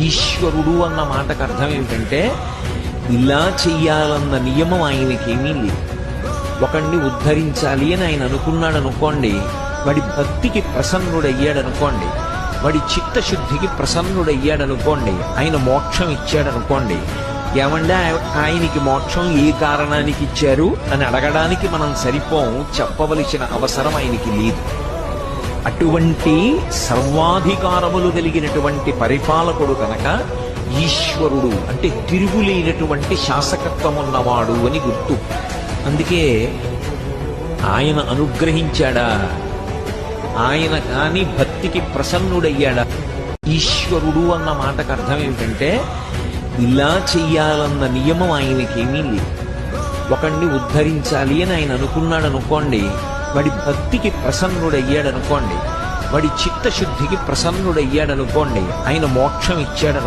ఈశ్వరుడు అన్న మాటకు అర్థం ఏమిటంటే ఇలా చెయ్యాలన్న నియమం ఆయనకేమీ లేదు. ఒకణ్ణి ఉద్ధరించాలి అని ఆయన అనుకున్నాడు అనుకోండి, వాడి భక్తికి ప్రసన్నుడయ్యాడనుకోండి, వాడి చిత్తశుద్ధికి ప్రసన్నుడయ్యాడనుకోండి, ఆయన మోక్షం ఇచ్చాడనుకోండి, ఏమంటే ఆయనకి మోక్షం ఏ కారణానికి ఇచ్చారు అని అడగడానికి మనం సరిపోం, చెప్పవలసిన అవసరం ఆయనకి లేదు. అటువంటి సర్వాధికారములు కలిగినటువంటి పరిపాలకుడు కనుక ఈశ్వరుడు అంటే తిరుగులేనటువంటి శాసకత్వం ఉన్నవాడు అని గుర్తు. అందుకే ఆయన అనుగ్రహించాడా, ఆయన కాని భక్తికి ప్రసన్నుడయ్యాడా. ఈశ్వరుడు అన్న మాటకు అర్థం ఏమిటంటే ఇలా చెయ్యాలన్న నియమం ఆయనకేమీ లేదు. ఒకణ్ణి ఉద్ధరించాలి అని ఆయన అనుకున్నాడు అనుకోండి, వాడి భక్తికి ప్రసన్నుడయ్యాడనుకోండి, వాడి చిత్తశుద్ధికి ప్రసన్నుడయ్యాడనుకోండి, ఆయన మోక్షం ఇచ్చాడను